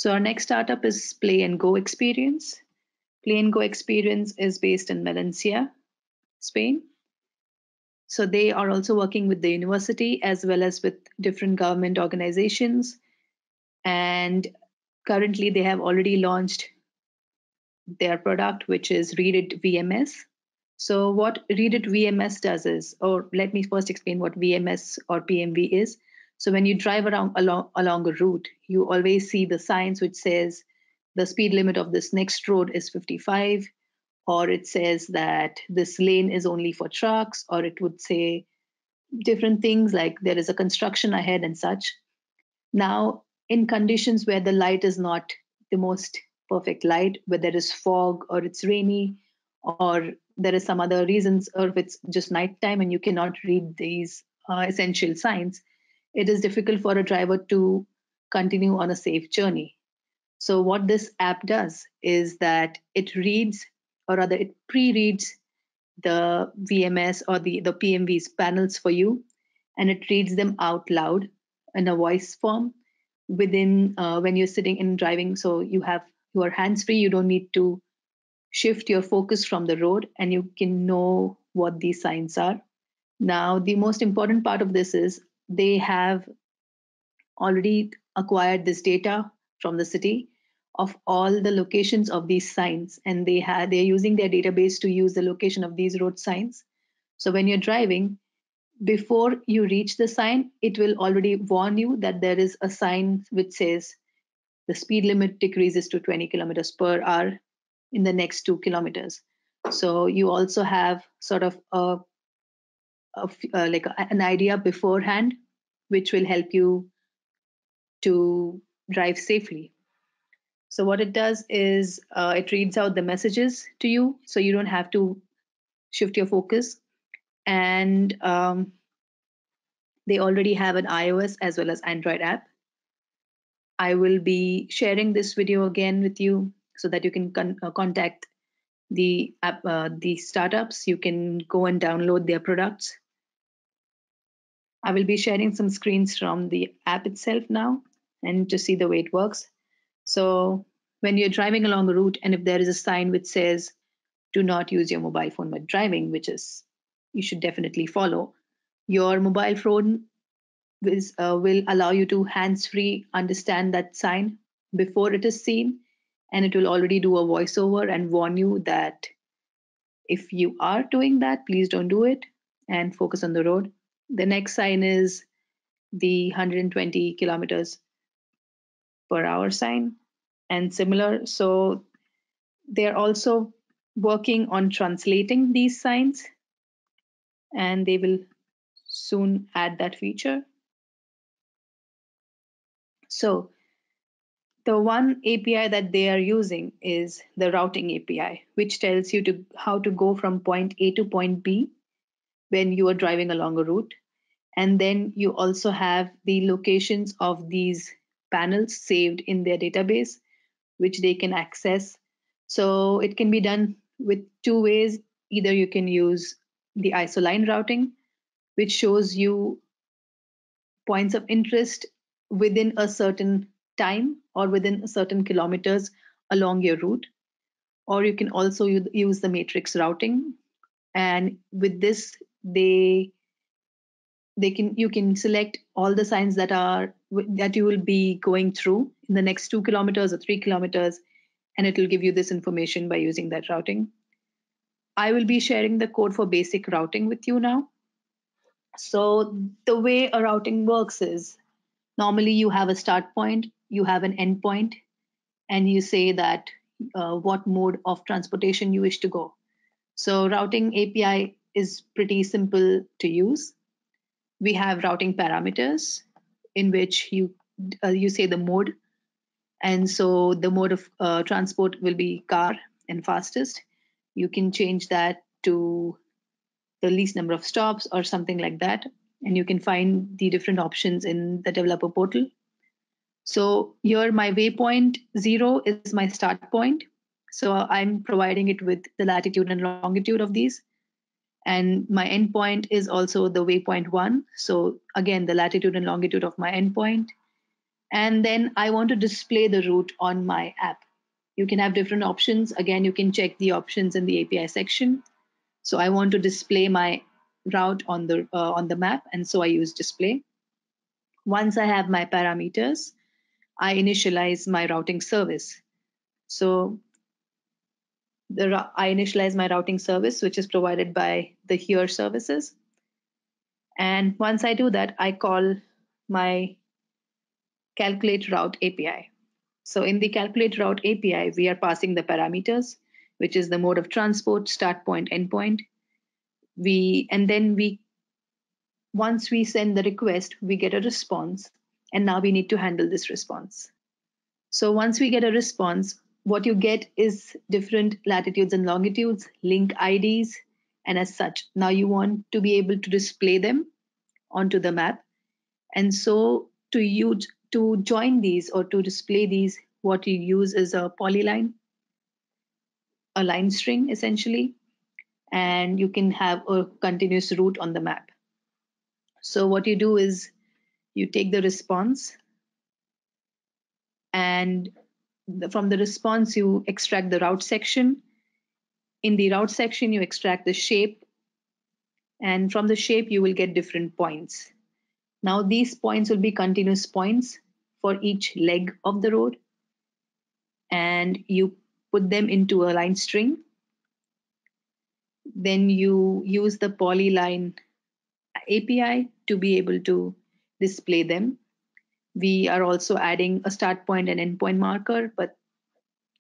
So our next startup is Play&go experience. Play&go experience is based in Valencia, Spain. So they are also working with the university as well as with different government organizations. And currently they have already launched their product, which is READit VMS. So what READit VMS does is, or let me first explain what VMS or PMV is. So when you drive along a route, you always see the signs which says the speed limit of this next road is 55, or it says that this lane is only for trucks, or it would say different things like there is a construction ahead and such. Now, in conditions where the light is not the most perfect light, where there is fog or it's rainy, or there is some other reasons, or if it's just nighttime and you cannot read these essential signs, it is difficult for a driver to continue on a safe journey. So what this app does is that it reads, or rather it pre-reads the VMS or the PMV's panels for you, and it reads them out loud in a voice form within when you're sitting and driving. So you are hands-free, you don't need to shift your focus from the road, and you can know what these signs are. Now, the most important part of this is they have already acquired this data from the city of all the locations of these signs, and they're using their database to use the location of these road signs. So when you're driving, before you reach the sign, it will already warn you that there is a sign which says the speed limit decreases to 20 kilometers per hour in the next 2 kilometers. So you also have sort of an idea beforehand, which will help you to drive safely. So what it does is it reads out the messages to you, so you don't have to shift your focus. And they already have an iOS as well as Android app. I will be sharing this video again with you so that you can contact the app, the startups. You can go and download their products. I will be sharing some screens from the app itself now and to see the way it works. So when you're driving along a route, and if there is a sign which says do not use your mobile phone while driving, which is you should definitely follow, your mobile phone will allow you to hands-free understand that sign before it is seen, and it will already do a voiceover and warn you that if you are doing that, please don't do it and focus on the road. The next sign is the 120 kilometers per hour sign and similar. So they're also working on translating these signs, and they will soon add that feature. So the one API that they are using is the routing API, which tells you how to go from point A to point B when you are driving along a route. And then you also have the locations of these panels saved in their database, which they can access. So it can be done with two ways. Either you can use the isoline routing, which shows you points of interest within a certain time or within certain kilometers along your route, or you can also use the matrix routing. And with this, you can select all the signs that you will be going through in the next 2 kilometers or 3 kilometers, and it will give you this information by using that routing. I will be sharing the code for basic routing with you now. So the way a routing works is, normally you have a start point, you have an end point, and you say that what mode of transportation you wish to go. So routing API is pretty simple to use. We have routing parameters in which you say the mode. And so the mode of transport will be car and fastest. You can change that to the least number of stops or something like that. And you can find the different options in the developer portal. So here my waypoint 0 is my start point. So I'm providing it with the latitude and longitude of these. And my endpoint is also the waypoint 1. So again, the latitude and longitude of my endpoint. And then I want to display the route on my app. You can have different options. Again, you can check the options in the API section. So I want to display my route on the map, and so I use display. Once I have my parameters, I initialize my routing service. So I initialize my routing service, which is provided by the here services. And once I do that, I call my calculate route API. So in the calculate route API, we are passing the parameters, which is the mode of transport, start point, endpoint. Once we send the request, we get a response, and now we need to handle this response. So once we get a response, what you get is different latitudes and longitudes, link IDs, and as such, now you want to be able to display them onto the map. And so to join these or to display these, what you use is a polyline, a line string essentially, and you can have a continuous route on the map. So what you do is you take the response, and from the response you extract the route section. In the route section you extract the shape, and from the shape you will get different points. Now these points will be continuous points for each leg of the road, and you put them into a line string. Then you use the Polyline API to be able to display them. We are also adding a start point and endpoint marker, but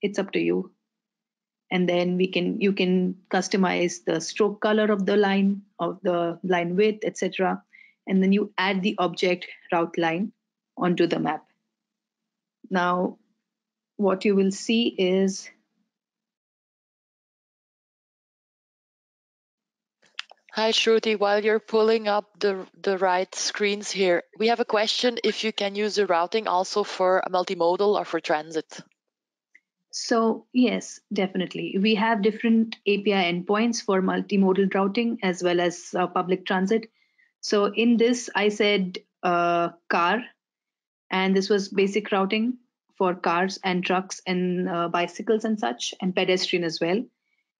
it's up to you. And then you can customize the stroke color of the line width, etc. And then you add the object route line onto the map. Now, what you will see is Hi, Shruti. While you're pulling up the right screens here, we have a question if you can use the routing also for multimodal or for transit. So yes, definitely. We have different API endpoints for multimodal routing as well as public transit. So in this, I said car, and this was basic routing for cars and trucks and bicycles and such, and pedestrian as well.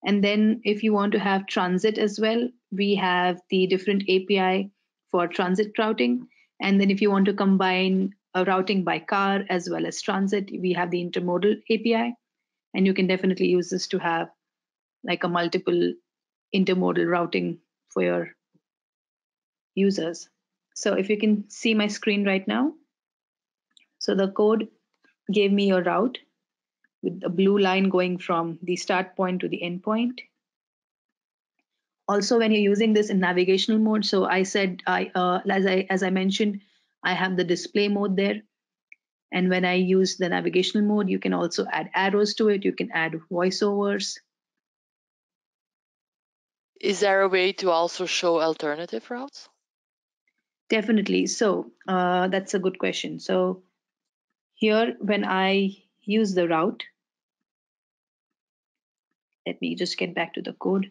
And then if you want to have transit as well, we have the different API for transit routing. And then if you want to combine a routing by car as well as transit, we have the intermodal API. And you can definitely use this to have like a multiple intermodal routing for your users. So if you can see my screen right now, so the code gave me a route with a blue line going from the start point to the end point. Also, when you're using this in navigational mode, so I said, as I mentioned, I have the display mode there. And when I use the navigational mode, you can also add arrows to it. You can add voiceovers. Is there a way to also show alternative routes? Definitely. So that's a good question. So here, when I use the route, let me just get back to the code.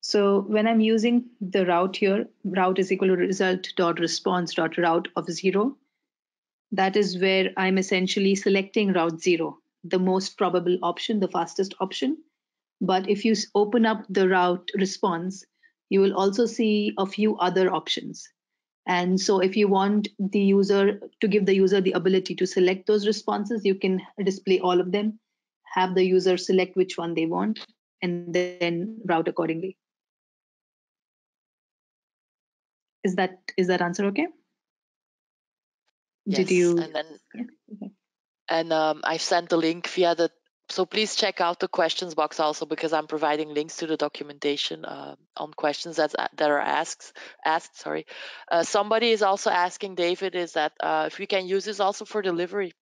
So when I'm using the route here, route is equal to result.response.route of 0. That is where I'm essentially selecting route 0, the most probable option, the fastest option. But if you open up the route response, you will also see a few other options. And so if you want the user to give the user the ability to select those responses, you can display all of them, have the user select which one they want, and then route accordingly. Is that answer okay? Yes. Did you? And then Yeah. Okay. and I've sent the link via the. So please check out the questions box also, because I'm providing links to the documentation on questions that are asked. Sorry, somebody is also asking, David, is that if we can use this also for delivery.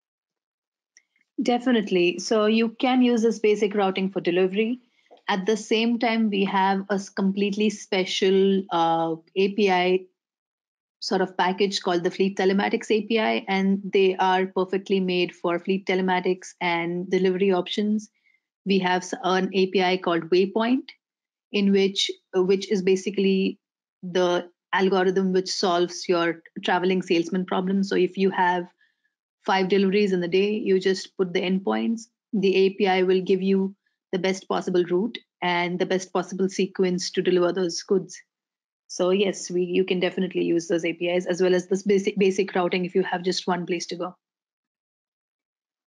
Definitely. So you can use this basic routing for delivery. At the same time, we have a completely special API sort of package called the Fleet Telematics API, and they are perfectly made for fleet telematics and delivery options. We have an API called Waypoint, in which is basically the algorithm which solves your traveling salesman problem. So if you have 5 deliveries in the day, you just put the endpoints. The API will give you the best possible route and the best possible sequence to deliver those goods. So yes, you can definitely use those APIs as well as this basic routing if you have just one place to go.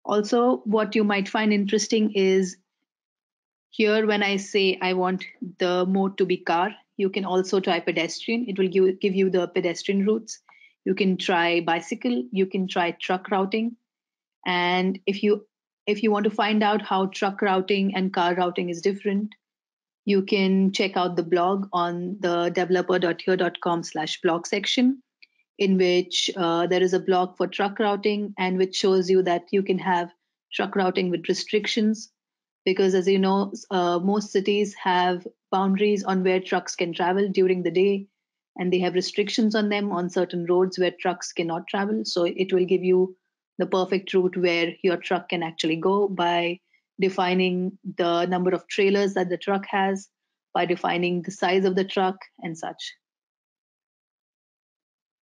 Also, what you might find interesting is here when I say I want the mode to be car, you can also try pedestrian. It will give you the pedestrian routes. You can try bicycle, you can try truck routing. And if you want to find out how truck routing and car routing is different, you can check out the blog on the developer.here.com/blog section, in which there is a blog for truck routing and which shows you that you can have truck routing with restrictions. Because as you know, most cities have boundaries on where trucks can travel during the day, and they have restrictions on them on certain roads where trucks cannot travel. So it will give you the perfect route where your truck can actually go by defining the number of trailers that the truck has, by defining the size of the truck and such.